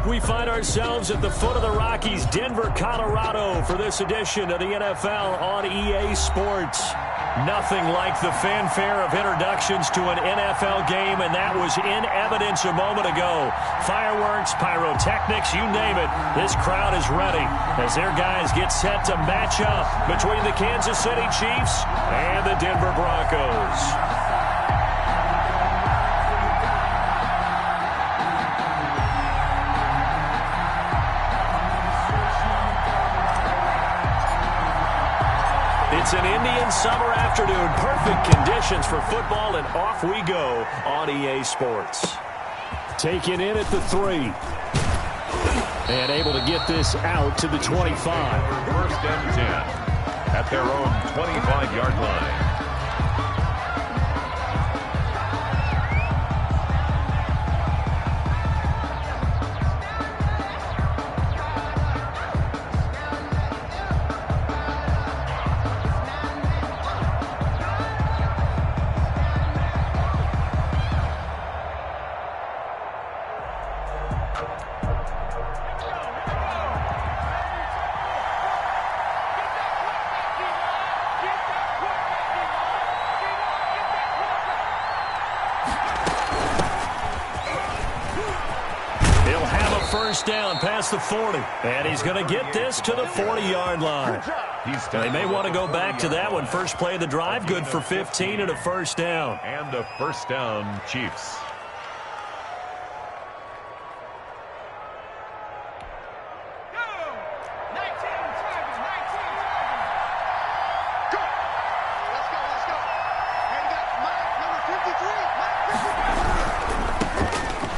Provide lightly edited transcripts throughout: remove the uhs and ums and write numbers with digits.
We find ourselves at the foot of the Rockies, Denver, Colorado, for this edition of the NFL on EA Sports. Nothing like the fanfare of introductions to an NFL game, and that was in evidence a moment ago. Fireworks, pyrotechnics, you name it. This crowd is ready as their guys get set to match up between the Kansas City Chiefs and the Denver Broncos. It's an Indian summer afternoon. Perfect conditions for football, and off we go on EA Sports. Taken in at the 3. And able to get this out to the 25. First and 10 at their own 25-yard line. First down past the 40. And he's going to get this to the 40-yard line. They may want to go back to that one. First play of the drive, good for 15 and a first down. And a first down, Chiefs.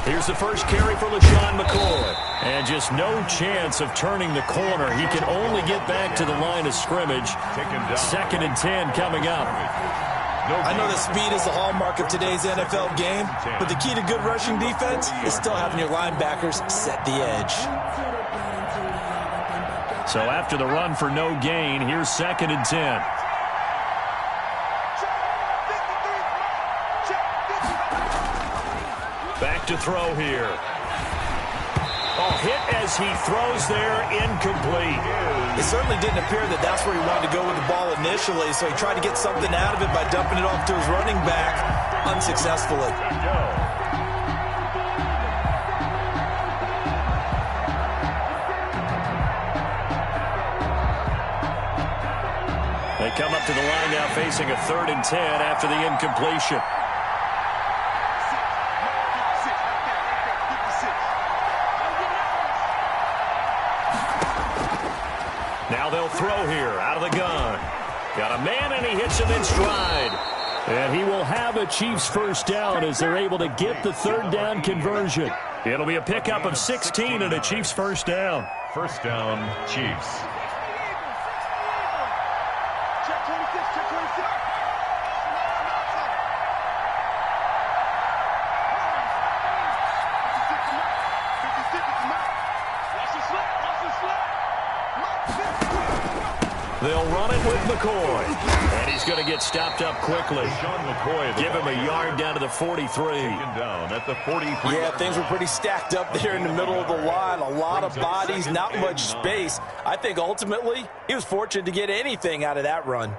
Here's the first carry for LaShawn McCoy. And just no chance of turning the corner. He can only get back to the line of scrimmage. Second and 10 coming up. I know that speed is the hallmark of today's NFL game, but the key to good rushing defense is still having your linebackers set the edge. So after the run for no gain, here's second and 10. Back to throw here. Oh, hit as he throws there, incomplete. It certainly didn't appear that that's where he wanted to go with the ball initially, so he tried to get something out of it by dumping it off to his running back unsuccessfully. They come up to the line now facing a 3rd and 10 after the incompletion. Now they'll throw here out of the gun. Got a man, and he hits him in stride. And he will have a Chiefs first down as they're able to get the 3rd down conversion. It'll be a pickup of 16 and a Chiefs first down. First down, Chiefs. They'll run it with McCoy. And he's going to get stopped up quickly. Give him a yard down to the 43. Down at the 43. Yeah, things were pretty stacked up there in the middle of the line. A lot of bodies, not much space. I think ultimately he was fortunate to get anything out of that run.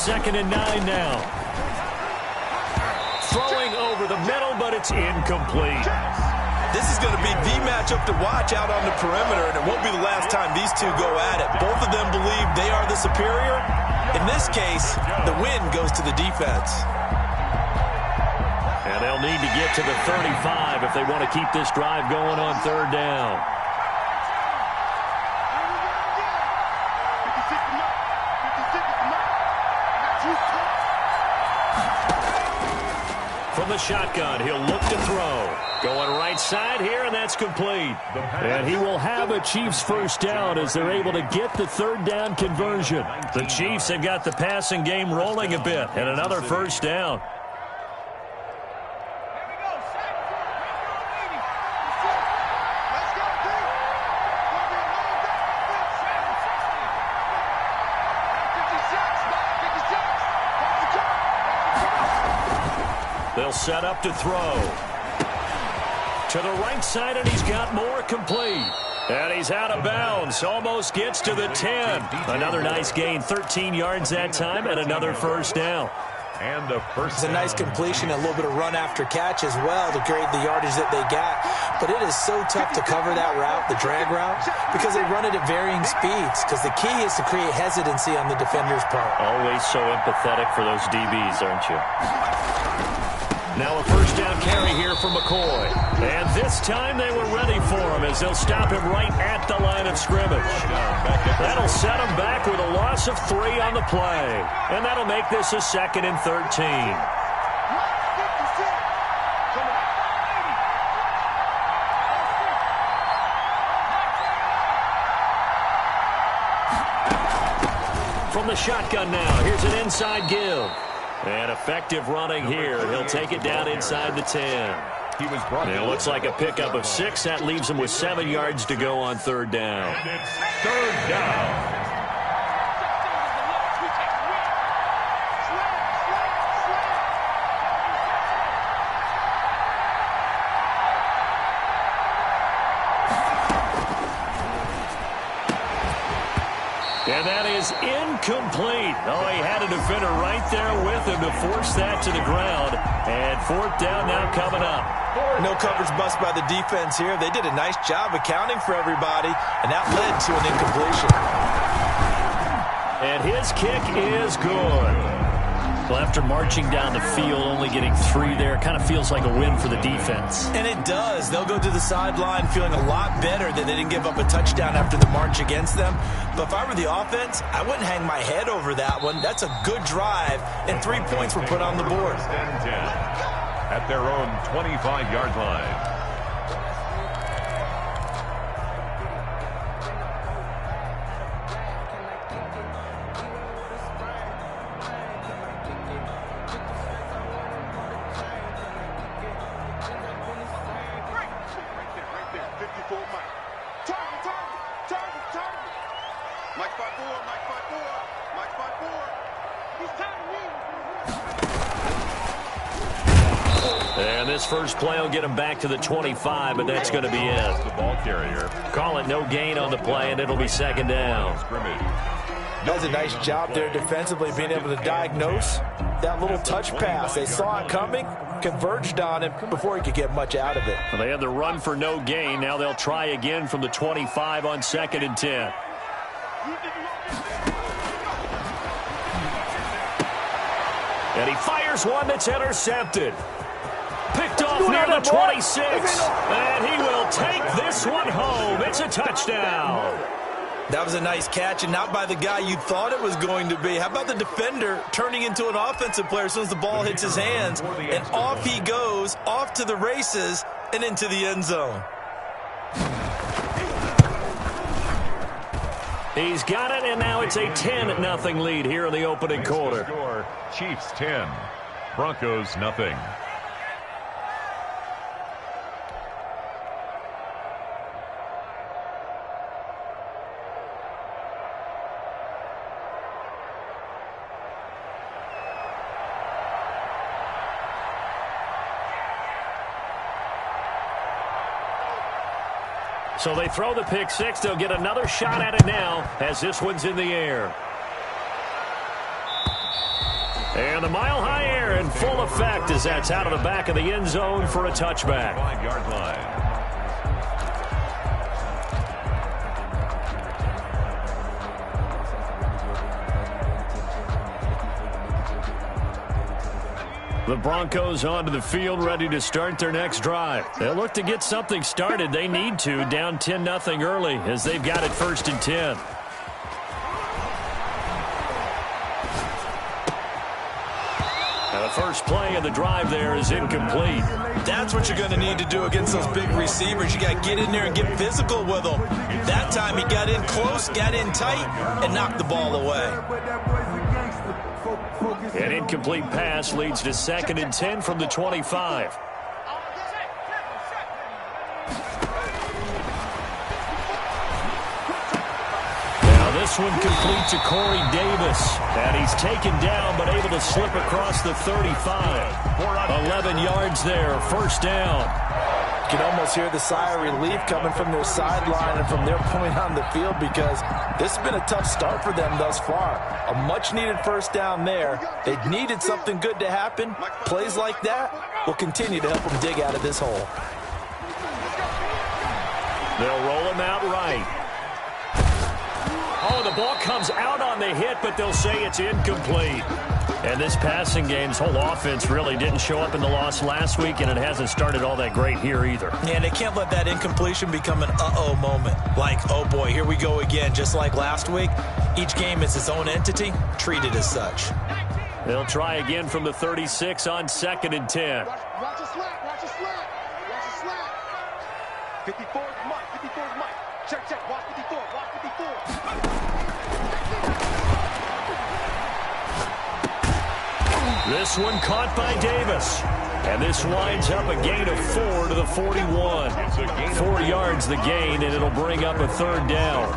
Second and 9 now. Throwing over the middle, but it's incomplete. This is going to be the matchup to watch out on the perimeter, and it won't be the last time these two go at it. Both of them believe they are the superior. In this case, the win goes to the defense. And they'll need to get to the 35 if they want to keep this drive going on 3rd down. from the shotgun. He'll look to throw. Going right side here, and that's complete. And he will have a Chiefs first down as they're able to get the third down conversion. The Chiefs have got the passing game rolling a bit, and another first down. They'll set up to throw. To the right side, and he's got more complete. And he's out of bounds. Almost gets to the 10. Another nice gain, 13 yards that time, and another first down. And the first. It's a nice completion, a little bit of run after catch as well to grade the yardage that they got. But it is so tough to cover that route, the drag route, because they run it at varying speeds. Because the key is to create hesitancy on the defender's part. Always so empathetic for those DBs, aren't you? Now a first down carry here for McCoy. And this time they were ready for him as they'll stop him right at the line of scrimmage. That'll set him back with a loss of 3 on the play. And that'll make this a 2nd and 13. From the shotgun now, here's an inside give. And effective running here. He'll take it down inside the 10. It looks like a pickup of 6. That leaves him with 7 yards to go on third down. And it's third down. And that is incomplete. Oh, he had a defender right there with him to force that to the ground. And fourth down now coming up. No coverage bust by the defense here. They did a nice job accounting for everybody, and that led to an incompletion. And his kick is good. Well, after marching down the field, only getting 3 there, kind of feels like a win for the defense. And it does. They'll go to the sideline feeling a lot better that they didn't give up a touchdown after the march against them. But if I were the offense, I wouldn't hang my head over that one. That's a good drive, and 3 points were put on the board. At their own 25-yard line. And this first play will get him back to the 25, but that's going to be it. The ball carrier. Call it no gain on the play, and it'll be 2nd down. Does a nice job there defensively, being able to diagnose that little touch pass. They saw it coming, converged on him before he could get much out of it. Well, they had the run for no gain. Now they'll try again from the 25 on 2nd and 10. And he fires one that's intercepted. Picked off near the 26. And he will take this one home. It's a touchdown. That was a nice catch, and not by the guy you thought it was going to be. How about the defender turning into an offensive player as soon as the ball hits his hands? And off he goes, off to the races, and into the end zone. He's got it, and now it's a 10-0 lead here in the opening quarter. Chiefs 10, Broncos nothing. So they throw the pick 6. They'll get another shot at it now as this one's in the air. And the mile-high air in full effect as that's out of the back of the end zone for a touchback. 5-yard line. The Broncos onto the field, ready to start their next drive. They'll look to get something started. They need to, down 10-0 early, as they've got it 1st and 10. The first play of the drive there is incomplete. That's what you're going to need to do against those big receivers. You got to get in there and get physical with them. That time he got in close, got in tight, and knocked the ball away. An incomplete pass leads to 2nd and 10 from the 25. This one complete to Corey Davis. And he's taken down but able to slip across the 35. 11 yards there, first down. You can almost hear the sigh of relief coming from their sideline and from their point on the field, because this has been a tough start for them thus far. A much-needed first down there. They needed something good to happen. Plays like that will continue to help them dig out of this hole. They'll roll him out right. Oh, the ball comes out on the hit, but they'll say it's incomplete. And this passing game's whole offense really didn't show up in the loss last week, and it hasn't started all that great here either. Yeah, and they can't let that incompletion become an uh-oh moment. Like, oh boy, here we go again, just like last week. Each game is its own entity, treated as such. They'll try again from the 36 on 2nd and 10. Watch a slap, watch a slap, watch a slap. 54 is Mike, 54 is Mike. Check, watch 54, watch 54. This one caught by Davis. And this winds up a gain of 4 to the 41. 4 yards the gain, and it'll bring up a 3rd down.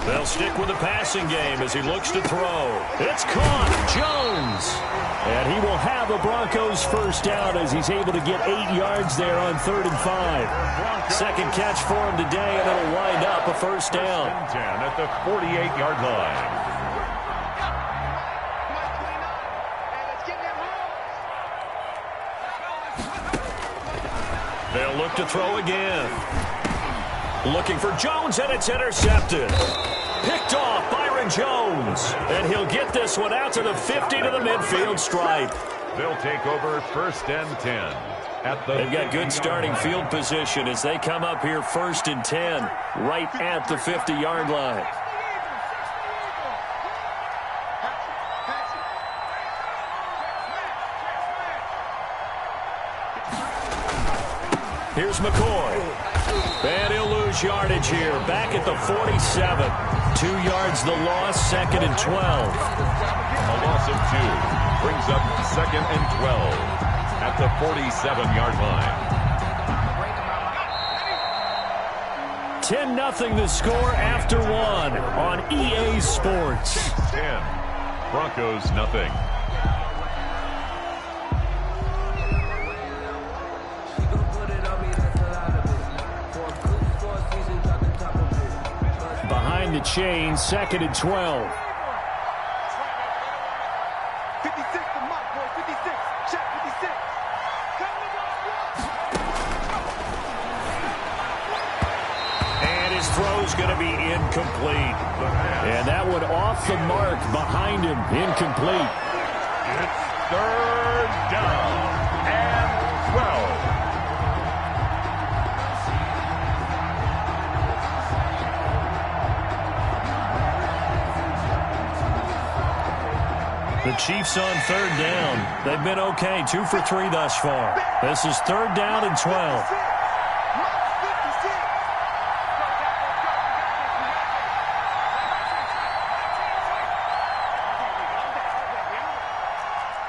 They'll stick with the passing game as he looks to throw. It's caught. Jones. And he will have a Broncos first down as he's able to get 8 yards there on 3rd and 5. Second catch for him today, and it'll wind up a first down. 10 at the 48-yard line. They'll look to throw again. Looking for Jones, and it's intercepted. Picked off Byron Jones. And he'll get this one out to the 50 to the midfield stripe. They'll take over 1st and 10. They've got good starting field position as they come up here 1st and 10, right at the 50-yard line. Here's McCoy. And he'll lose yardage here. Back at the 47. 2 yards the loss, 2nd and 12. A loss of 2 brings up 2nd and 12 at the 47-yard line. 10-0 the score after 1 on EA Sports. 10. Broncos nothing. Behind the chain, 2nd and 12. 56 for Mike, boy, 56. Check 56. And his throw's going to be incomplete. And that one off the mark behind him, incomplete. It's 3rd down and 12. The Chiefs on 3rd down. They've been okay, 2 for 3 thus far. This is 3rd down and 12.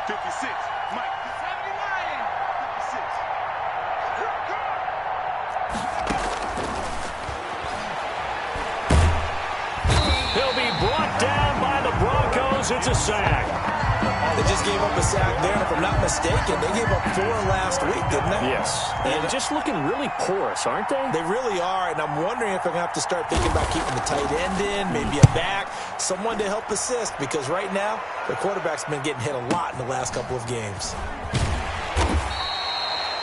56, Mike. 56. He'll be brought down by the Broncos. It's a sack. They just gave up a sack there, and if I'm not mistaken, they gave up 4 last week, didn't they? Yes. And just looking really porous, aren't they? They really are, and I'm wondering if they're going to have to start thinking about keeping the tight end in, maybe a back, someone to help assist, because right now, the quarterback's been getting hit a lot in the last couple of games.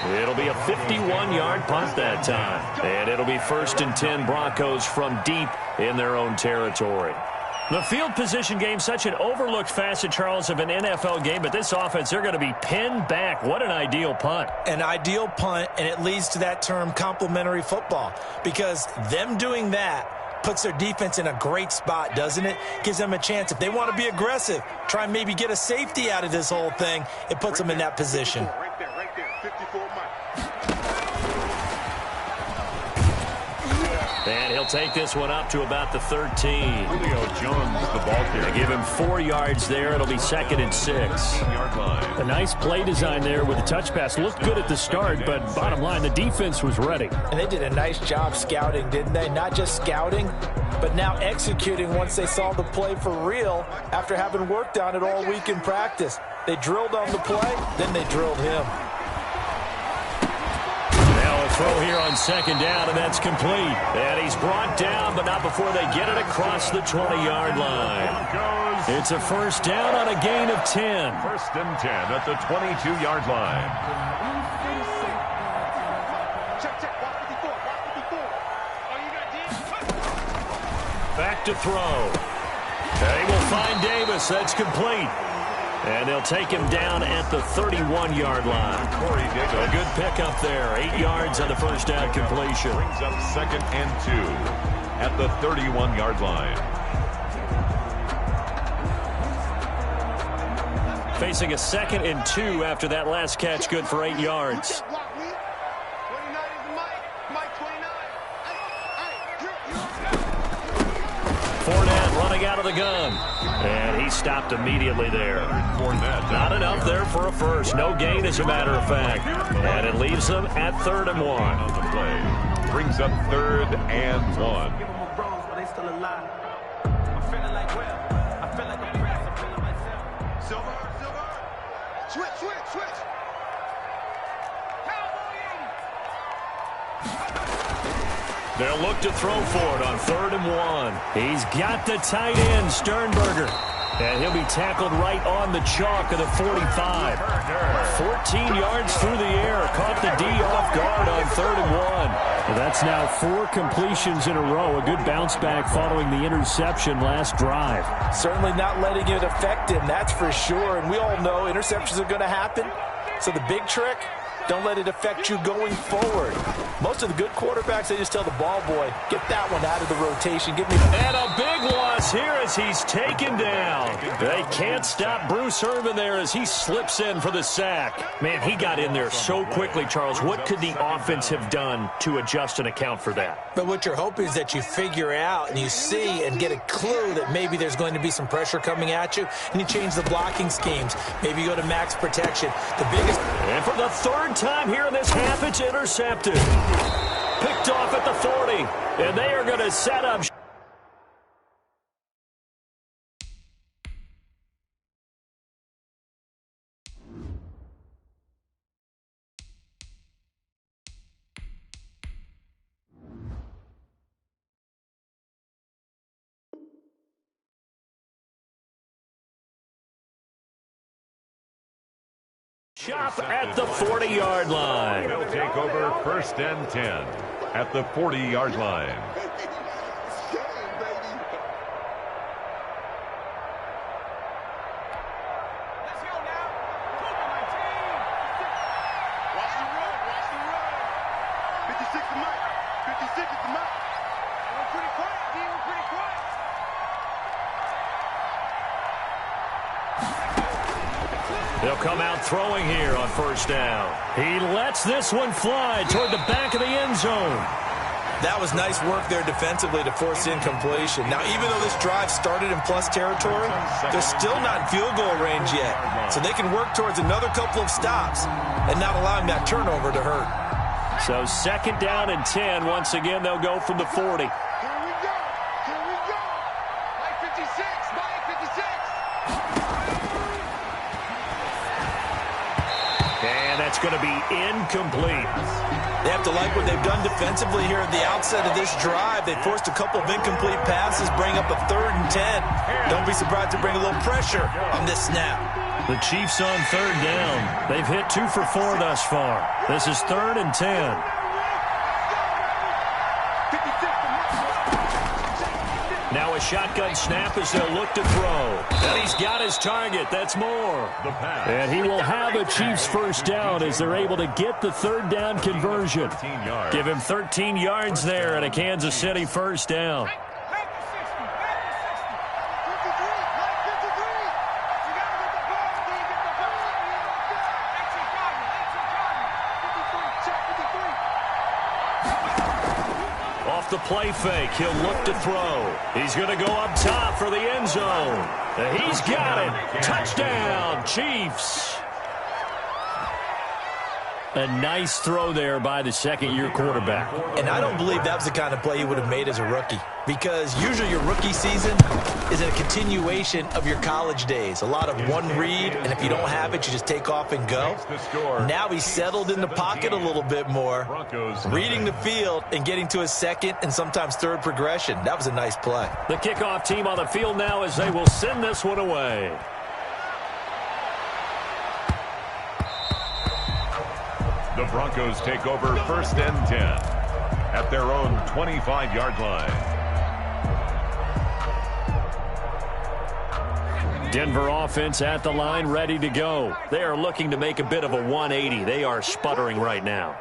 It'll be a 51-yard punt that time. And it'll be 1st and 10 Broncos from deep in their own territory. The field position game, such an overlooked facet, Charles, of an NFL game, but this offense, they're going to be pinned back. What an ideal punt. An ideal punt, and it leads to that term complementary football, because them doing that puts their defense in a great spot, doesn't it? Gives them a chance. If they want to be aggressive, try and maybe get a safety out of this whole thing, it puts them in that position. Right there, 54 Mike. And he'll take this one up to about the 13. Julio Jones, the ball carrier. They give him 4 yards there. It'll be 2nd and 6. 15-yard line. A nice play design there with the touch pass. Looked good at the start, but bottom line, the defense was ready. And they did a nice job scouting, didn't they? Not just scouting, but now executing once they saw the play for real after having worked on it all week in practice. They drilled on the play, then they drilled him. Now a throw here on 2nd down, and that's complete. And he's brought down, but not before they get it across the 20-yard line. It's a 1st down on a gain of 10. 1st and 10 at the 22-yard line. Check, watch 54, watch 54. Oh, you got D? Back to throw. They will find Davis. That's complete. And they'll take him down at the 31-yard line. A good pickup there. 8 yards on the 1st down completion. Brings up 2nd and 2 at the 31-yard line. Facing a 2nd and 2 after that last catch, good for 8 yards. Block me. 29 is the Mike. Mike 29. Fournette running out of the gun. And he stopped immediately there. Not enough there for a first. No gain, as a matter of fact. And it leaves them at 3rd and 1. On the play. Brings up 3rd and 1. Silver. Switch. They'll look to throw for it on 3rd and 1. He's got the tight end, Sternberger. And he'll be tackled right on the chalk of the 45. 14 yards through the air. Caught the D off guard on 3rd and 1. Well, that's now 4 completions in a row. A good bounce back following the interception last drive. Certainly not letting it affect him, that's for sure. And we all know interceptions are going to happen. So the big trick, don't let it affect you going forward. Most of the good quarterbacks, they just tell the ball boy, get that one out of the rotation. Give me. And a big loss here as he's taken down. They can't stop Bruce Irvin there as he slips in for the sack. Man, he got in there so quickly, Charles. What could the offense have done to adjust and account for that? But what you're hoping is that you figure out and you see and get a clue that maybe there's going to be some pressure coming at you, and you change the blocking schemes. Maybe you go to max protection. The biggest. And for the 3rd time here in this half, it's intercepted. Picked off at the 40. And they are going to set up. Chop at the 40-yard line. They'll take over 1st and 10 at the 40-yard line. They'll come out throwing here on 1st down. He lets this one fly toward the back of the end zone. That was nice work there defensively to force incompletion. Now, even though this drive started in plus territory, they're still not in field goal range yet. So they can work towards another couple of stops and not allowing that turnover to hurt. So 2nd down and 10. Once again, they'll go from the 40. Here we go. Mike 56. Mike 56. And that's going to be incomplete. They have to like what they've done defensively here at the outset of this drive. They forced a couple of incomplete passes, bring up a 3rd and 10. Don't be surprised to bring a little pressure on this snap. The Chiefs on third down. They've hit 2 for 4 thus far. This is 3rd and 10. Now a shotgun snap as they'll look to throw. And he's got his target. That's Moore. And he will have a Chiefs first down as they're able to get the 3rd down conversion. Give him 13 yards there and a Kansas City first down. The play fake. He'll look to throw. He's going to go up top for the end zone. He's got it. Touchdown, Chiefs. A nice throw there by the second-year quarterback. And I don't believe that was the kind of play he would have made as a rookie, because usually your rookie season is a continuation of your college days. A lot of one read, and if you don't have it, you just take off and go. Now he's settled in the pocket a little bit more, reading the field and getting to his second and sometimes third progression. That was a nice play. The kickoff team on the field now as they will send this one away. The Broncos take over 1st and 10 at their own 25-yard line. Denver offense at the line, ready to go. They are looking to make a bit of a 180. They are sputtering right now.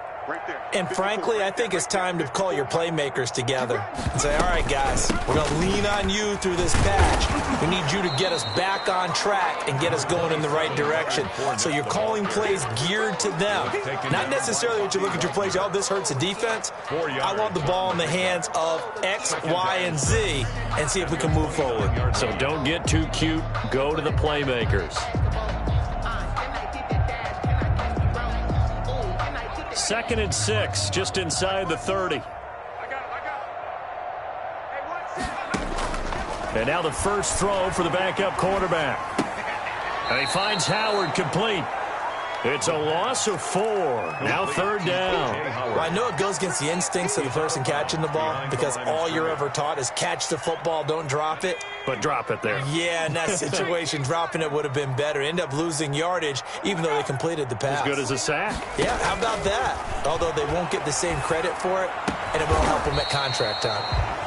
And frankly, I think it's time to call your playmakers together and say, all right, guys, we're going to lean on you through this patch. We need you to get us back on track and get us going in the right direction. So you're calling plays geared to them. Not necessarily what you look at your plays, oh, this hurts the defense. I want the ball in the hands of X, Y, and Z and see if we can move forward. So don't get too cute. Go to the playmakers. 2nd and 6, just inside the 30. And now the first throw for the backup quarterback. And he finds Howard complete. It's a loss of 4. Now 3rd down. Well, I know it goes against the instincts of the person catching the ball, because all you're ever taught is catch the football, don't drop it. But drop it there. Yeah, in that situation, dropping it would have been better. End up losing yardage, even though they completed the pass. As good as a sack. Yeah, how about that? Although they won't get the same credit for it, and it will help them at contract time.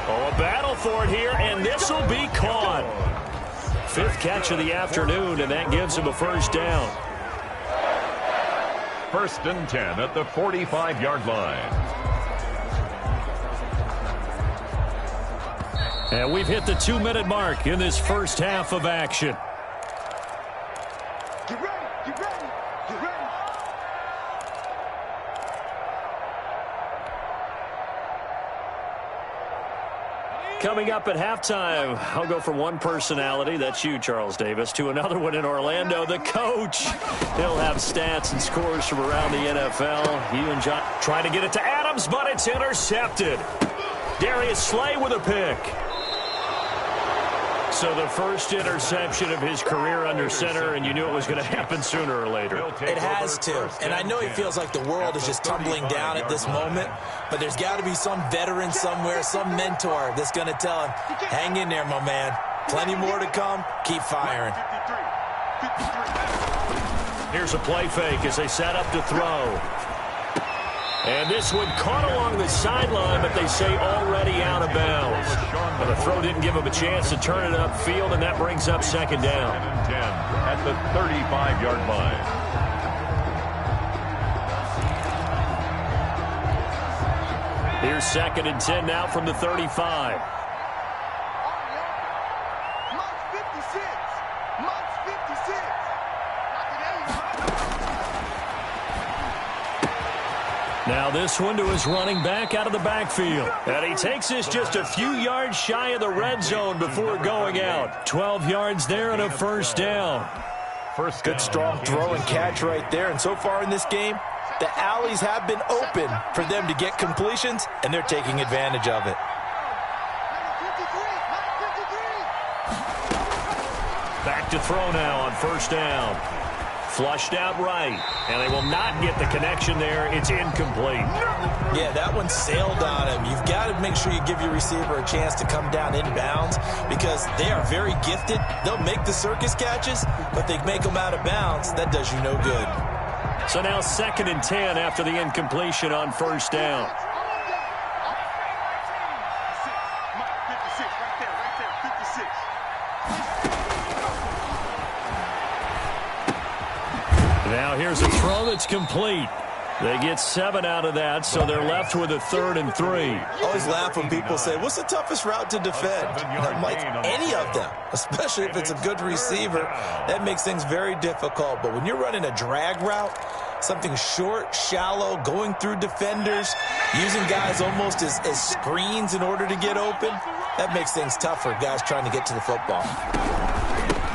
Oh, a battle for it here, and this will be caught. 5th catch of the afternoon, and that gives him a first down. 1st and 10 at the 45-yard line. And we've hit the 2-minute mark in this first half of action. Get ready, get ready, get ready. Coming up at halftime, I'll go from one personality, that's you, Charles Davis, to another one in Orlando, the coach. He'll have stats and scores from around the NFL. You and John trying to get it to Adams, but it's intercepted. Darius Slay with a pick. So the first interception of his career under center, and you knew it was going to happen sooner or later. It has to. And I know he feels like the world is just tumbling down at this moment, but there's got to be some veteran somewhere, some mentor that's going to tell him, hang in there, my man. Plenty more to come. Keep firing. Here's a play fake as they set up to throw. And this one caught along the sideline, but they say already out of bounds. But the throw didn't give him a chance to turn it upfield, and that brings up 2nd down. 10 at the 35-yard line. Here's 2nd and 10 now from the 35. Now this one to his running back out of the backfield. And he takes this just a few yards shy of the red zone before going out. 12 yards there and a first down. Good strong throw and catch right there. And so far in this game, the alleys have been open for them to get completions, and they're taking advantage of it. Back to throw now on first down. Flushed out right. And they will not get the connection there. It's incomplete. Yeah, that one sailed on him. You've got to make sure you give your receiver a chance to come down inbounds because they are very gifted. They'll make the circus catches, but they make them out of bounds. That does you no good. So now 2nd and 10 after the incompletion on first down. Now here's a throw that's complete. They get 7 out of that, so they're left with a 3rd and 3. I always laugh when people say, what's the toughest route to defend? And I'm like, any of them, especially if it's a good receiver. That makes things very difficult. But when you're running a drag route, something short, shallow, going through defenders, using guys almost as screens in order to get open, that makes things tough for guys trying to get to the football.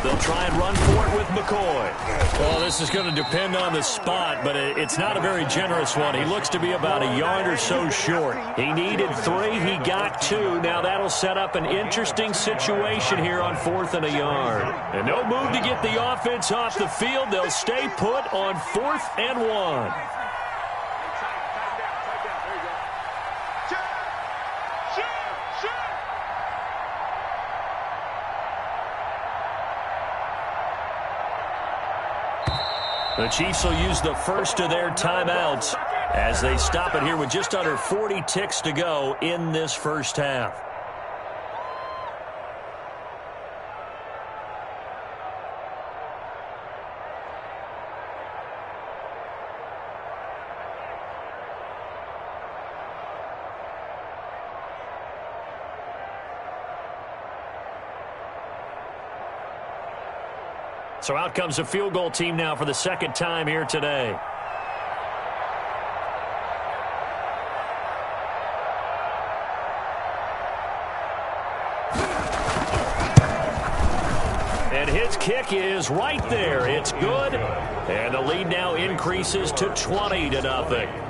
They'll try and run for it with McCoy. Well, this is going to depend on the spot, but it's not a very generous one. He looks to be about a yard or so short. He needed 3. He got 2. Now that'll set up an interesting situation here on 4th and a yard. And no move to get the offense off the field. They'll stay put on 4th and 1. The Chiefs will use the first of their timeouts as they stop it here with just under 40 ticks to go in this first half. So out comes a field goal team now for the 2nd time here today. And his kick is right there. It's good. And the lead now increases to 20-0.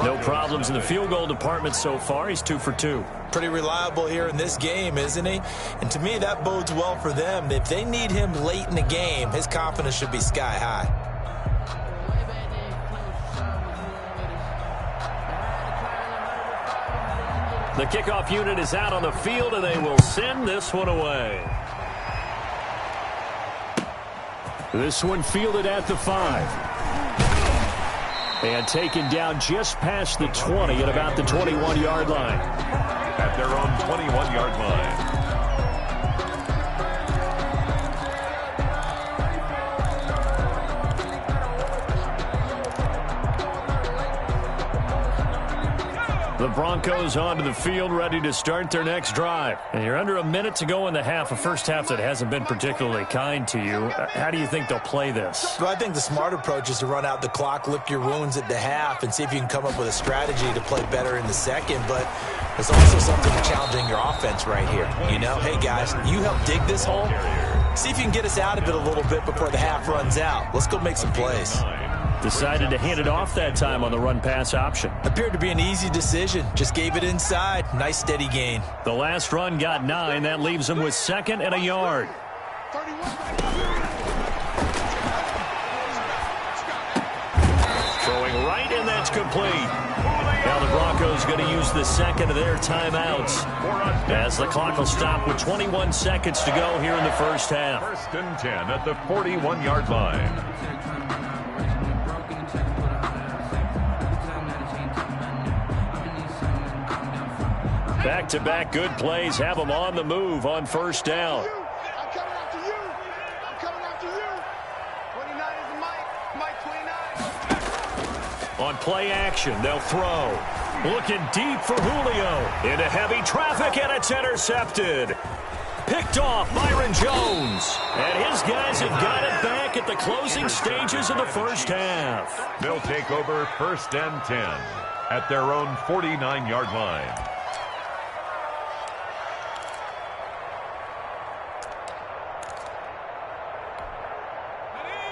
No problems in the field goal department so far. He's 2 for 2. Pretty reliable here in this game, isn't he? And to me, that bodes well for them. If they need him late in the game, his confidence should be sky high. The kickoff unit is out on the field, and they will send this one away. This one fielded at the 5. And taken down just past the 20 at about the 21-yard line. At their own 21-yard line. The Broncos onto the field, ready to start their next drive. And you're under a minute to go in the half, a first half that hasn't been particularly kind to you. How do you think they'll play this? Well, I think the smart approach is to run out the clock, lick your wounds at the half, and see if you can come up with a strategy to play better in the second. But there's also something challenging your offense right here. You know, hey, guys, you help dig this hole. See if you can get us out of it a little bit before the half runs out. Let's go make some plays. Decided to hand it off that time on the run-pass option. Appeared to be an easy decision. Just gave it inside. Nice steady gain. The last run got 9. That leaves them with 2nd and a yard. Throwing right, and that's complete. Now the Broncos going to use the 2nd of their timeouts as the clock will stop with 21 seconds to go here in the first half. 1st and 10 at the 41-yard line. Back-to-back good plays have them on the move on first down. I'm coming after you. I'm coming after you. 29 is Mike 29. On play action, they'll throw. Looking deep for Julio. Into heavy traffic, and it's intercepted. Picked off Byron Jones. And his guys have got it back at the closing stages of the first half. They'll take over 1st and 10 at their own 49-yard line.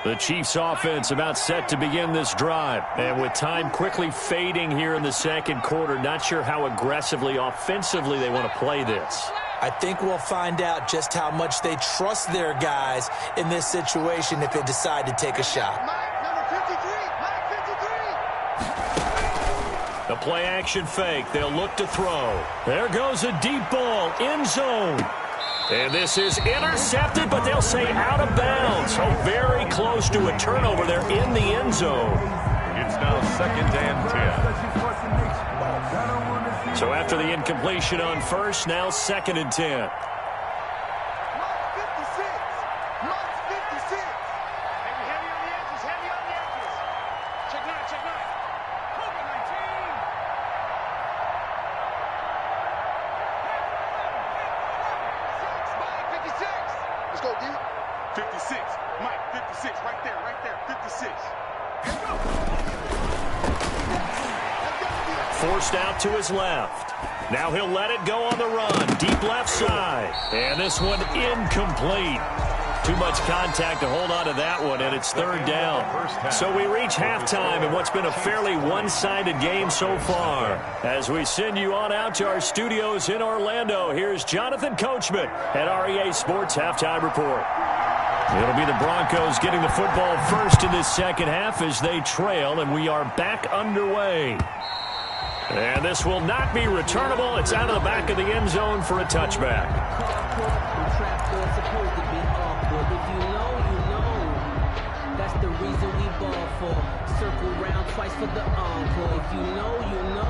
The Chiefs offense about set to begin this drive. And with time quickly fading here in the second quarter, not sure how aggressively, offensively they want to play this. I think we'll find out just how much they trust their guys in this situation if they decide to take a shot. play action fake. They'll look to throw. There goes a deep ball, end zone. And this is intercepted, but they'll say out of bounds. So very close to a turnover there in the end zone. It's now 2nd and 10. So after the incompletion on first, now 2nd and 10. Forced out to his left. Now he'll let it go on the run. Deep left side. And this one incomplete. Too much contact to hold on to that one, and it's 3rd down. So we reach halftime in what's been a fairly one-sided game so far. As we send you on out to our studios in Orlando, here's Jonathan Coachman at REA Sports Halftime Report. It'll be the Broncos getting the football first in this second half as they trail, and we are back underway. And this will not be returnable. It's out of the back of the end zone for a touchback. That's the reason we ball for. Circle round twice for the encore. If you know, you know.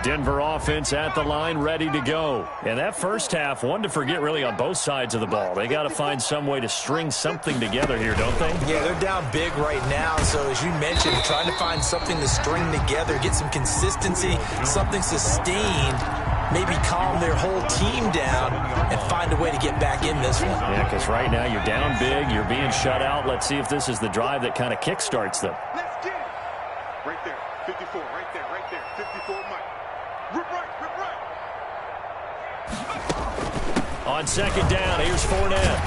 Denver offense at the line, ready to go. And that first half, one to forget really on both sides of the ball. They got to find some way to string something together here, don't they? Yeah, they're down big right now. So as you mentioned, trying to find something to string together, get some consistency, something sustained, maybe calm their whole team down and find a way to get back in this one. Yeah, because right now you're down big, you're being shut out. Let's see if this is the drive that kind of kickstarts them. Let's get it. Right there, 54, right there, 54, Mike. Rip right. On 2nd down, here's Fournette.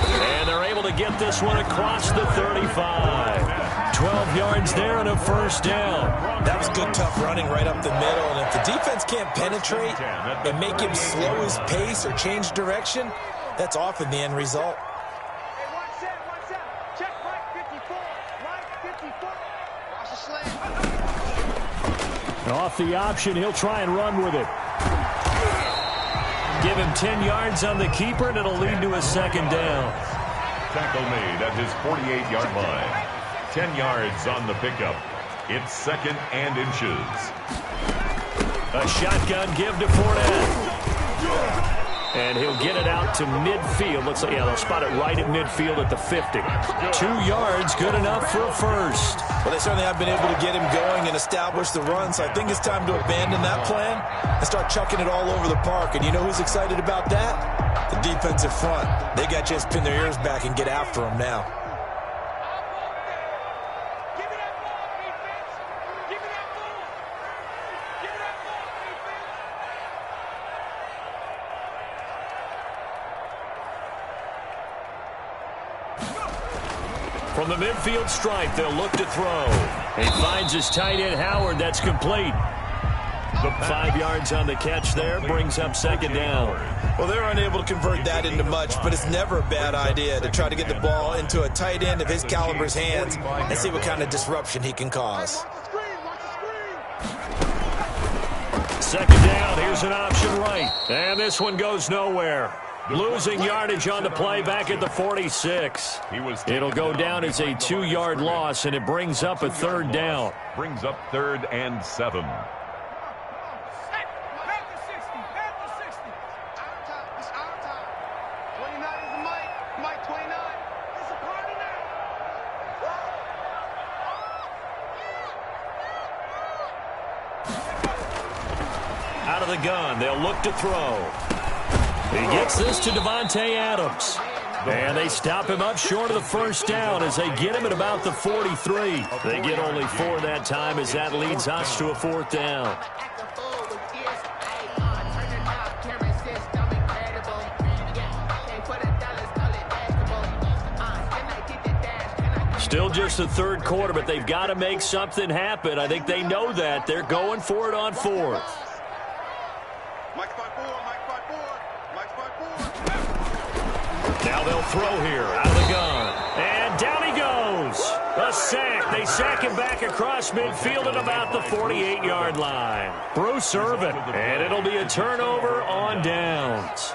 And they're able to get this one across the 35. 12 yards there and a 1st down. That was good, tough running right up the middle. And if the defense can't penetrate and make him slow his pace or change direction, that's often the end result. Hey, watch that. Check Mike 54. Watch the slant. Off the option, he'll try and run with it. Give him 10 yards on the keeper, and it'll lead to a 2nd down. Tackle made at his 48-yard line. 10 yards on the pickup. It's 2nd and inches. A shotgun give to Fournette. And he'll get it out to midfield. Looks like, yeah, they'll spot it right at midfield at the 50. 2 yards, good enough for a first. Well, they certainly have been able to get him going and establish the run, so I think it's time to abandon that plan and start chucking it all over the park. And you know who's excited about that? The defensive front. They got to just pin their ears back and get after him now. From the midfield stripe, they'll look to throw. He finds his tight end, Howard. That's complete. 5 yards on the catch there, brings up 2nd down. Well, they're unable to convert that into much, but it's never a bad idea to try to get the ball into a tight end of his caliber's hands and see what kind of disruption he can cause. 2nd down, here's an option right. And this one goes nowhere. Losing yardage on the play back at the 46. It'll go down as a 2-yard loss, and it brings up a 3rd down. Brings up 3rd and 7. Out of the gun, they'll look to throw. He gets this to Devontae Adams. And they stop him up short of the 1st down as they get him at about the 43. They get only 4 that time as that leads us to a 4th down. Still just the 3rd quarter, but they've got to make something happen. I think they know that. They're going for it on 4th. Now they'll throw here out of the gun. And down he goes. A sack. They second back across midfield at about the 48-yard line. Bruce Irvin, and it'll be a turnover on downs.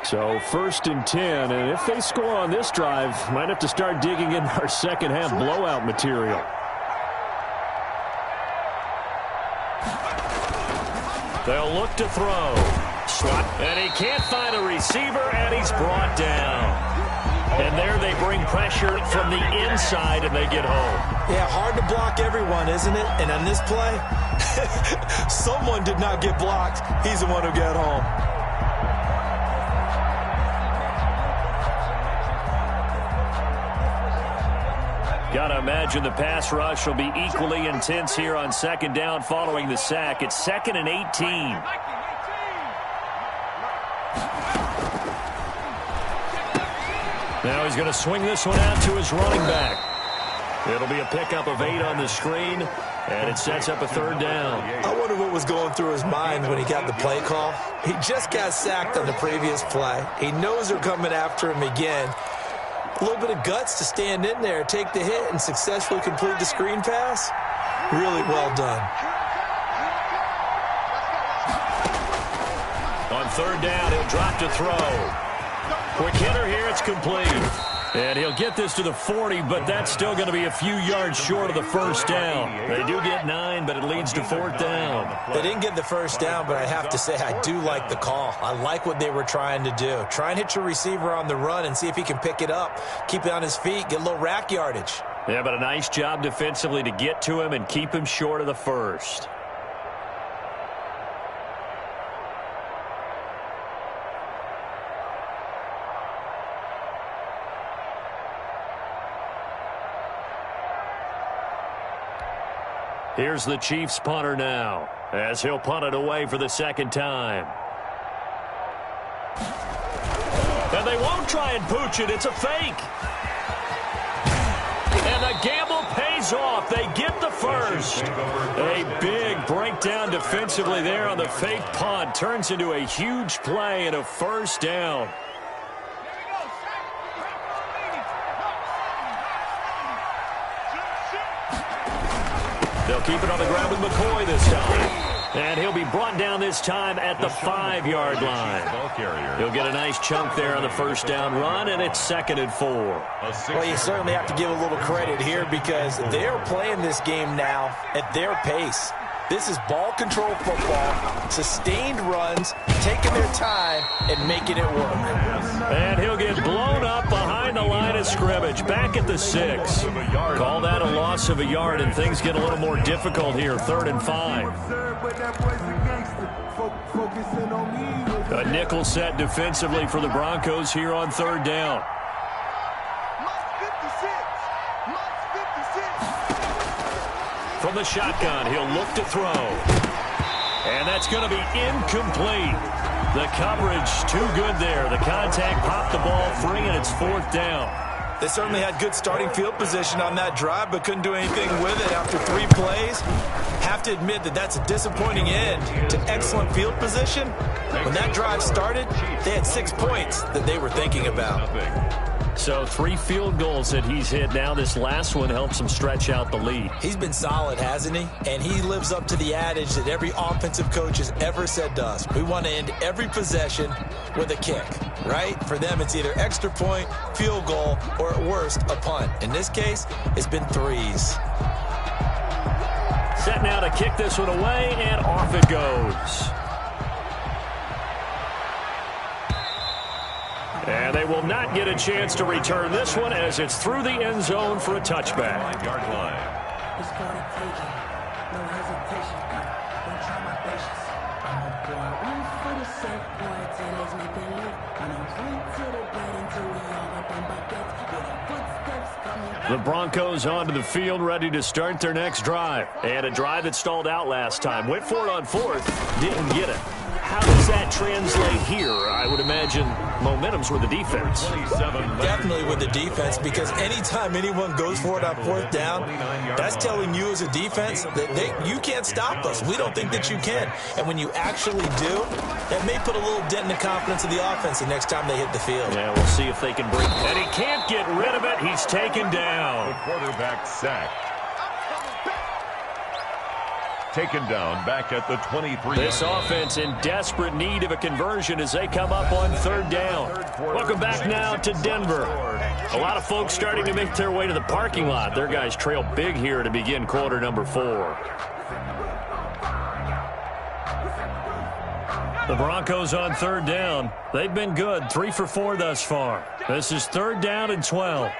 So 1st and 10, and if they score on this drive, might have to start digging in our second half blowout material. They'll look to throw. Slot, and he can't find a receiver, and he's brought down. And there they bring pressure from the inside, and they get home. Yeah, hard to block everyone, isn't it? And on this play, someone did not get blocked. He's the one who got home. Gotta imagine the pass rush will be equally intense here on second down following the sack. It's 2nd and 18. Now he's going to swing this one out to his running back. It'll be a pickup of 8 on the screen, and it sets up a 3rd down. I wonder what was going through his mind when he got the play call. He just got sacked on the previous play. He knows they're coming after him again. A little bit of guts to stand in there, take the hit, and successfully complete the screen pass. Really well done. On 3rd down, he'll drop to throw. Quick hitter here, it's complete. And he'll get this to the 40, but that's still going to be a few yards short of the 1st down. They do get 9, but it leads to 4th down. They didn't get the 1st down, but I have to say I do like the call. I like what they were trying to do. Try and hit your receiver on the run and see if he can pick it up. Keep it on his feet, get a little rack yardage. Yeah, but a nice job defensively to get to him and keep him short of the 1st. Here's the Chiefs punter now, as he'll punt it away for the 2nd time. And they won't try and pooch it. It's a fake. And the gamble pays off. They get the 1st. A big breakdown defensively there on the fake punt. Turns into a huge play and a 1st down. They'll keep it on the ground with McCoy this time. And he'll be brought down this time at the 5-yard line. He'll get a nice chunk there on the 1st down run, and it's 2nd and 4. Well, you certainly have to give a little credit here because they're playing this game now at their pace. This is ball control football, sustained runs, taking their time, and making it work. And he'll get blown up behind the line of scrimmage, back at the 6. Call that a loss of a yard, and things get a little more difficult here, 3rd and 5. A nickel set defensively for the Broncos here on 3rd down. From the shotgun, he'll look to throw. And that's going to be incomplete. The coverage too good there. The contact popped the ball free, and it's 4th down. They certainly had good starting field position on that drive, but couldn't do anything with it after 3 plays. Have to admit that that's a disappointing end to excellent field position. When that drive started, they had 6 points that they were thinking about. So 3 field goals that he's hit now. This last one helps him stretch out the lead. He's been solid, hasn't he? And he lives up to the adage that every offensive coach has ever said to us. We want to end every possession with a kick, right? For them, it's either extra point, field goal, or at worst, a punt. In this case, it's been 3s. Set now to kick this one away, and off it goes. And they will not get a chance to return this one as it's through the end zone for a touchback. Yard line. The Broncos onto the field, ready to start their next drive. And a drive that stalled out last time. Went for it on 4th, didn't get it. how does that translate here? I would imagine momentum's with the defense. Definitely with the defense, because anytime anyone goes for it on fourth down, that's telling you as a defense that you can't stop us. We don't think that you can. And when you actually do, that may put a little dent in the confidence of the offense the next time they hit the field. Yeah, we'll see if they can break. And he can't get rid of it. He's taken down. The quarterback sacked. Taken down back at the 23. This offense in desperate need of a conversion as they come up on third down. Welcome back now to Denver. A lot of folks starting to make their way to the parking lot. Their guys trail big here to begin quarter number 4. The Broncos on third down. They've been good, 3 for 4 thus far. This is third down and 12.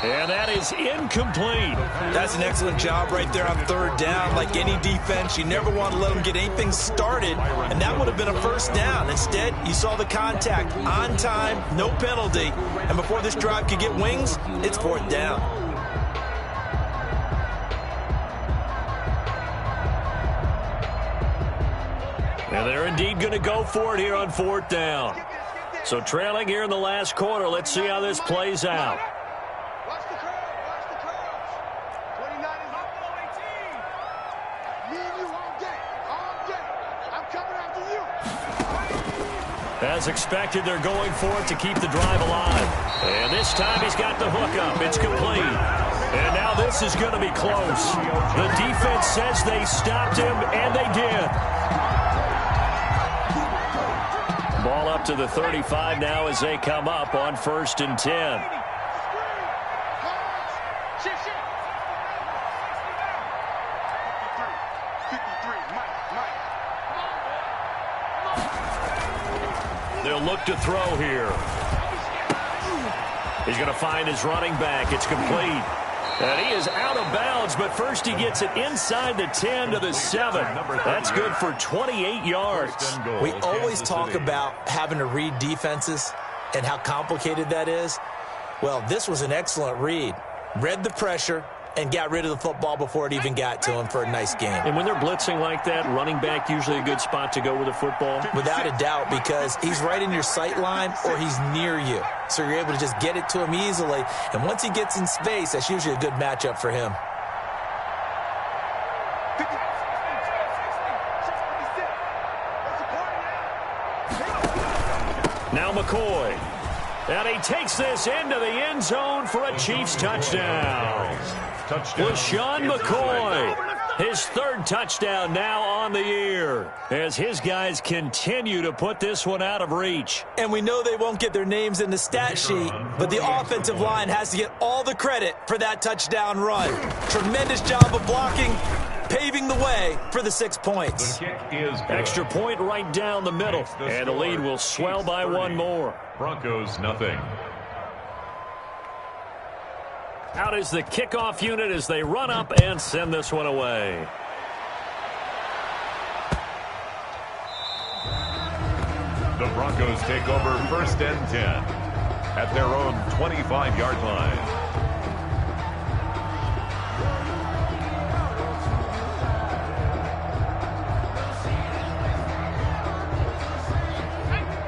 And that is incomplete. That's an excellent job right there on third down. Like any defense, you never want to let them get anything started, and that would have been a first down. Instead, you saw the contact on time, no penalty, and before this drive could get wings, it's fourth down. And they're indeed going to go for it here on fourth down. So trailing here in the last quarter, let's see how this plays out. As expected, they're going for it to keep the drive alive. And this time he's got the hook up. It's complete. And now this is going to be close. The defense says they stopped him, and they did. Ball up to the 35 now as they come up on 1st and 10. They'll look to throw here. He's going to find his running back. It's complete. And he is out of bounds, but first he gets it inside the 10 to the 7. That's good for 28 yards. We always talk about having to read defenses and how complicated that is. Well, this was an excellent read. Read the pressure and got rid of the football before it even got to him for a nice game. And when they're blitzing like that, running back usually a good spot to go with the football? Without a doubt, because he's right in your sight line or he's near you. So you're able to just get it to him easily. And once he gets in space, that's usually a good matchup for him. Now McCoy. And he takes this into the end zone for a Chiefs touchdown. LaShawn McCoy, his 3rd touchdown now on the year, as his guys continue to put this one out of reach. And we know they won't get their names in the stat sheet, but the offensive line has to get all the credit for that touchdown run. Tremendous job of blocking, paving the way for the 6 points. Extra point right down the middle, and the lead will swell by 1 more. Broncos nothing. Out is the kickoff unit as they run up and send this one away. The Broncos take over 1st and 10 at their own 25-yard line.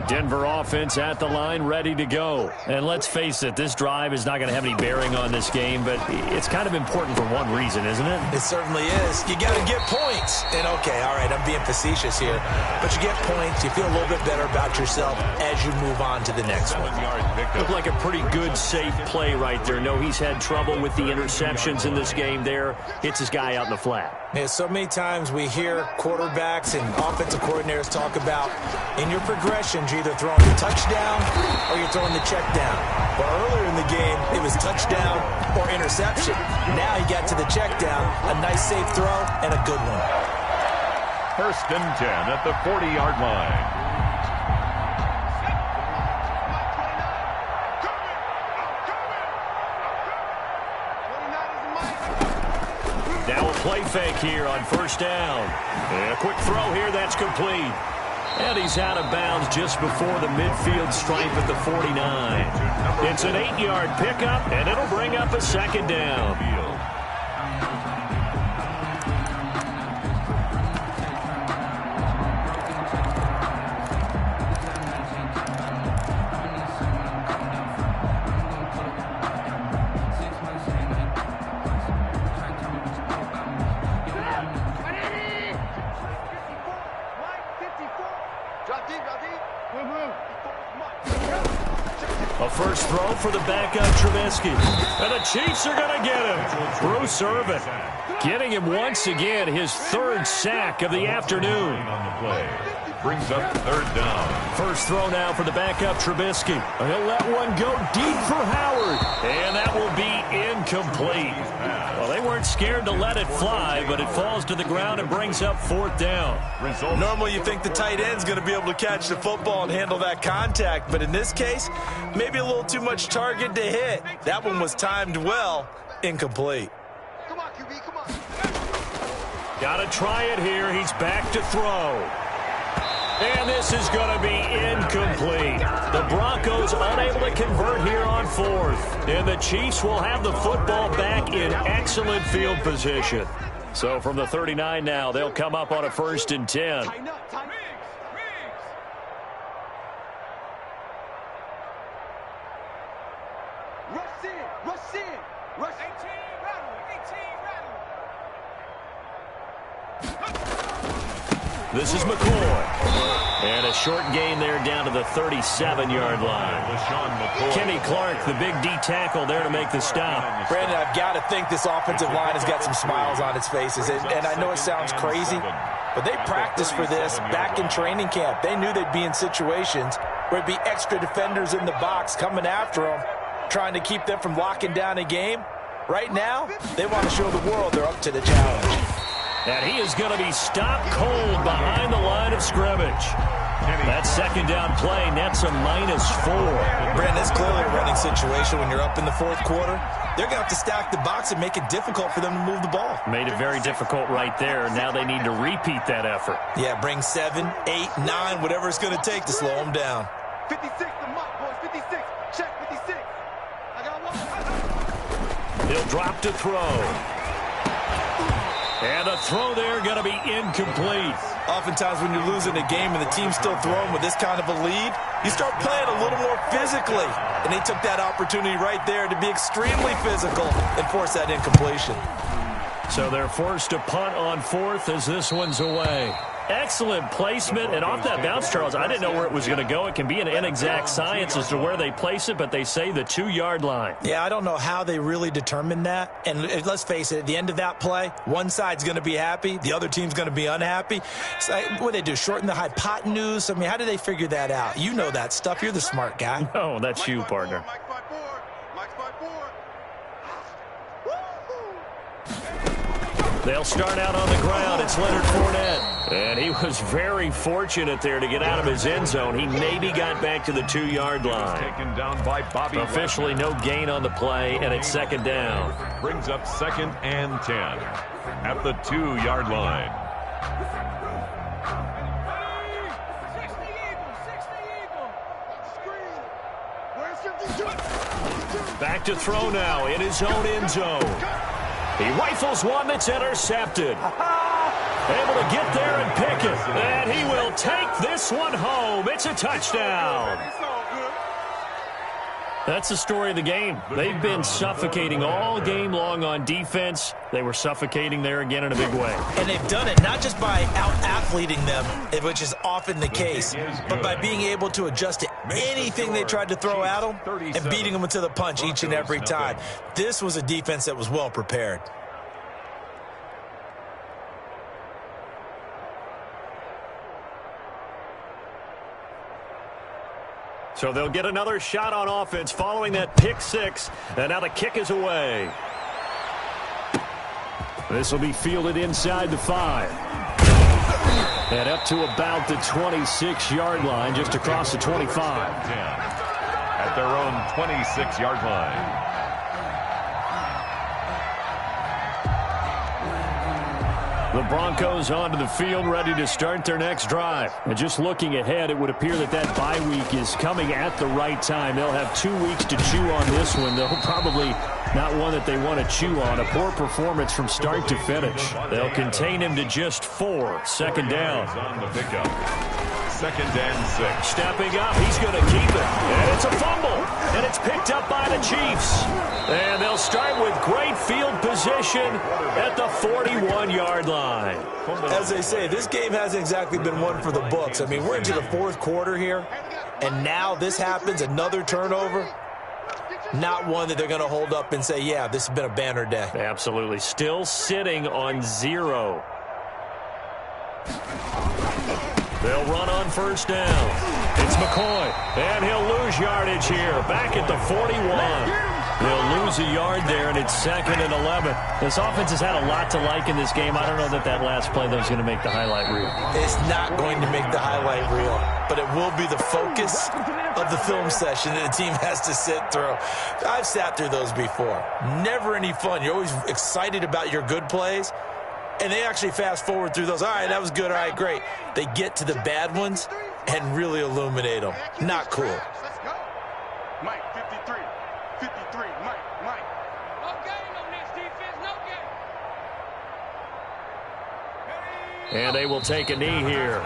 Denver offense at the line, ready to go. And let's face it, this drive is not going to have any bearing on this game, but it's kind of important for one reason, isn't it? It certainly is. You got to get points. And, okay, all right, I'm being facetious here. But you get points, you feel a little bit better about yourself as you move on to the next one. Looked like a pretty good, safe play right there. No, he's had trouble with the interceptions in this game there. Hits his guy out in the flat. Yeah, so many times we hear quarterbacks and offensive coordinators talk about in your progressions, you're either throwing the touchdown or you're throwing the check down. But earlier in the game, it was touchdown or interception. Now you got to the check down, a nice safe throw, and a good one. 1st and 10 at the 40-yard line. Now a play fake here on 1st down. And a quick throw here, that's complete. And he's out of bounds just before the midfield stripe at the 49. It's an 8-yard pickup, and it'll bring up a 2nd down. First throw for the backup Trubisky. And the Chiefs are going to get him. Bruce Irvin getting him once again his third sack of the afternoon. On the play. Brings up third down. First throw now for the backup Trubisky. He'll let one go deep for Howard. And that will be incomplete. Well, they weren't scared to let it fly, but it falls to the ground and brings up fourth down. Normally you think the tight end's going to be able to catch the football and handle that contact, but in this case, maybe a little too much target to hit. That one was timed well, incomplete. Come on, QB, come on. Got to try it here. He's back to throw. And this is going to be incomplete. The Broncos unable to convert here on fourth. And the Chiefs will have the football back in excellent field position. So from the 39 now, they'll come up on a 1st and 10. Tighten up, tighten up. Rush in, rush in, rush 18, rattle, 18, rattle. This is McCoy. And a short gain there down to the 37-yard line. Kenny Clark, the big D tackle there to make the stop. Brandon, I've got to think this offensive line has got some smiles on its faces. And I know it sounds crazy, but they practiced for this back in training camp. They knew they'd be in situations where it'd be extra defenders in the box coming after them, trying to keep them from locking down a game. Right now, they want to show the world they're up to the challenge. And he is going to be stopped cold behind the line of scrimmage. That second down play nets a -4. Brandon, it's clearly a running situation when you're up in the fourth quarter. They're going to have to stack the box and make it difficult for them to move the ball. Made it very difficult right there. Now they need to repeat that effort. Yeah, bring 7, 8, 9, whatever it's going to take to slow them down. 56, the mark, boys, 56. Check 56. I got one. He'll drop to throw. And a throw there going to be incomplete. Oftentimes when you're losing a game and the team's still throwing with this kind of a lead, you start playing a little more physically. And they took that opportunity right there to be extremely physical and force that incompletion. So they're forced to punt on fourth as this one's away. Excellent placement, and off that bounce, Charles, I didn't know where it was going to go. It can be an inexact science as to where they place it, but they say the 2-yard line. Yeah, I don't know how they really determined that. And let's face it, at the end of that play, one side's going to be happy, the other team's going to be unhappy. It's like, what do they do, shorten the hypotenuse? I mean, how do they figure that out? You know that stuff. You're the smart guy. Oh, that's you, partner. Mike 5-4. Mike 5-4. They'll start out on the ground. It's Leonard Fournette. And he was very fortunate there to get out of his end zone. He maybe got back to the 2-yard line. Taken down by Bobby. Officially no gain on the play, and it's second down. Brings up 2nd and 10 at the 2-yard line. Back to throw now in his own end zone. He rifles one that's intercepted. Able to get there and pick it. And he will take this one home. It's a touchdown. That's the story of the game. They've been suffocating all game long on defense. They were suffocating there again in a big way. And they've done it not just by out-athleting them, which is often the case, but by being able to adjust to anything they tried to throw at them and beating them to the punch each and every time. This was a defense that was well prepared. So they'll get another shot on offense following that pick six. And now the kick is away. This will be fielded inside the 5. And up to about the 26-yard line, just across the 25. At their own 26-yard line. The Broncos onto the field, ready to start their next drive. And just looking ahead, it would appear that that bye week is coming at the right time. They'll have 2 weeks to chew on this one. They'll probably not one that they want to chew on. A poor performance from start to finish. They'll contain him to just 4. Second down. On the pickup. 2nd and 6. Stepping up, he's going to keep it. And it's a fumble. And it's picked up by the Chiefs. And they'll start with great field position at the 41-yard line. As they say, this game hasn't exactly been one for the books. I mean, we're into the 4th quarter here, and now this happens, another turnover. Not one that they're going to hold up and say, yeah, this has been a banner day. Absolutely. Still sitting on 0. They'll run on first down. It's McCoy, and he'll lose yardage here. Back at the 41. They'll lose a yard there, and it's 2nd and 11. This offense has had a lot to like in this game. I don't know that last play, though, is going to make the highlight reel. It's not going to make the highlight reel, but it will be the focus of the film session that the team has to sit through. I've sat through those before. Never any fun. You're always excited about your good plays, and they actually fast forward through those. All right, that was good. All right, great. They get to the bad ones and really illuminate them. Not cool. Let's go. Mike, 53. 53. Mike. No game on this defense. No game. And they will take a knee here.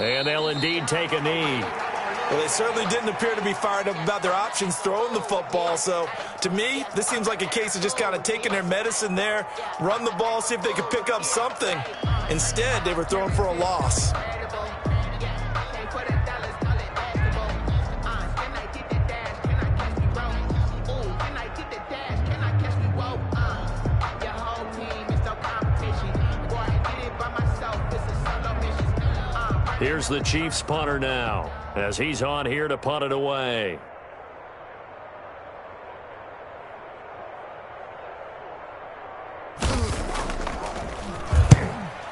And they'll indeed take a knee. Well, they certainly didn't appear to be fired up about their options throwing the football. So, to me, this seems like a case of just kind of taking their medicine there, run the ball, see if they could pick up something. Instead, they were throwing for a loss. Here's the Chiefs punter now, as he's on here to punt it away.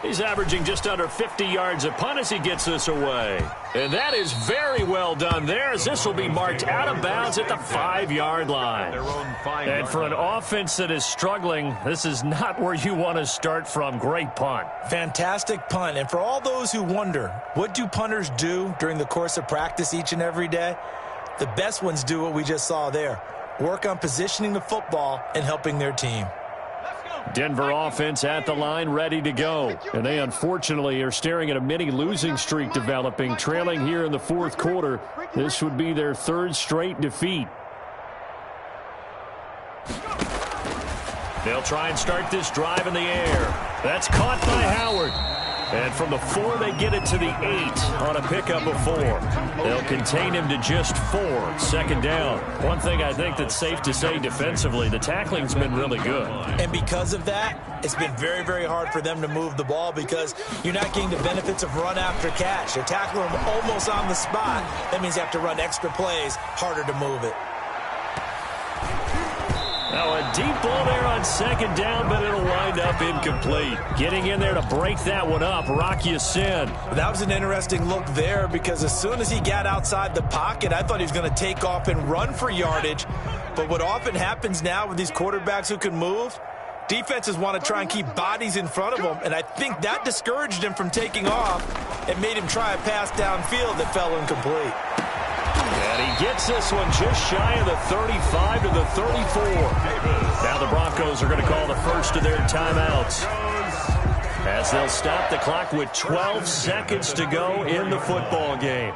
He's averaging just under 50 yards a punt as he gets this away. And that is very well done there, as this will be marked out of bounds at the 5-yard line. And for an offense that is struggling, this is not where you want to start from. Great punt. Fantastic punt. And for all those who wonder, what do punters do during the course of practice each and every day? The best ones do what we just saw there. Work on positioning the football and helping their team. Denver offense at the line, ready to go. And they unfortunately are staring at a mini losing streak developing, trailing here in the 4th quarter. This would be their 3rd straight defeat. They'll try and start this drive in the air. That's caught by Howard. And from the 4, they get it to the 8 on a pickup of 4. They'll contain him to just 4. 2nd down. One thing I think that's safe to say defensively, the tackling's been really good. And because of that, it's been very, very hard for them to move the ball because you're not getting the benefits of run after catch. They're tackling them almost on the spot. That means you have to run extra plays, harder to move it. Now a deep ball there on 2nd down, but it'll wind up incomplete. Getting in there to break that one up, Rock Ya-Sin. That was an interesting look there because as soon as he got outside the pocket, I thought he was going to take off and run for yardage. But what often happens now with these quarterbacks who can move, defenses want to try and keep bodies in front of them, and I think that discouraged him from taking off and made him try a pass downfield that fell incomplete. And he gets this one just shy of the 35 to the 34. Now the Broncos are going to call the first of their timeouts, as they'll stop the clock with 12 seconds to go in the football game.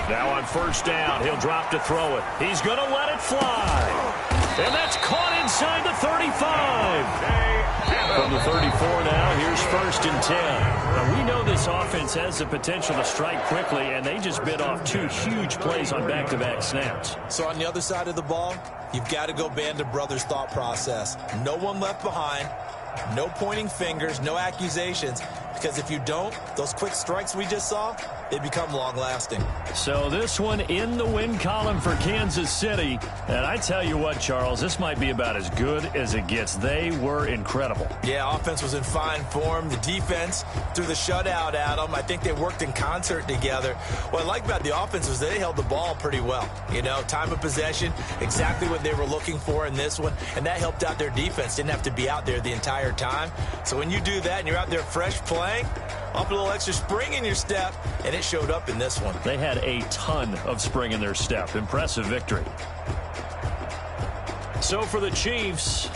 Now on 1st down, he'll drop to throw it. He's going to let it fly. And that's caught inside the 35. From the 34 now, here's 1st and 10. Now, we know this offense has the potential to strike quickly, and they just bit off 2 huge plays on back-to-back snaps. So on the other side of the ball, you've got to go Band of Brothers thought process. No one left behind, no pointing fingers, no accusations, because if you don't, those quick strikes we just saw, they become long-lasting. So this one in the win column for Kansas City. And I tell you what, Charles, this might be about as good as it gets. They were incredible. Yeah, offense was in fine form. The defense threw the shutout at them. I think they worked in concert together. What I like about the offense was they held the ball pretty well. You know, time of possession, exactly what they were looking for in this one. And that helped out their defense. Didn't have to be out there the entire time. So when you do that and you're out there fresh playing, up a little extra spring in your step, and it showed up in this one. They had a ton of spring in their step. Impressive victory. So for the Chiefs,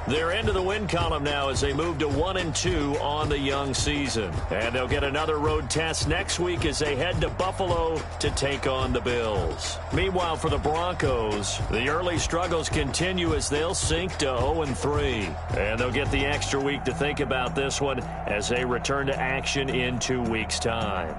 they're into the win column now as they move to 1-2 on the young season. And they'll get another road test next week as they head to Buffalo to take on the Bills. Meanwhile, for the Broncos, the early struggles continue as they'll sink to 0-3. And they'll get the extra week to think about this one as they return to action in 2 weeks' time.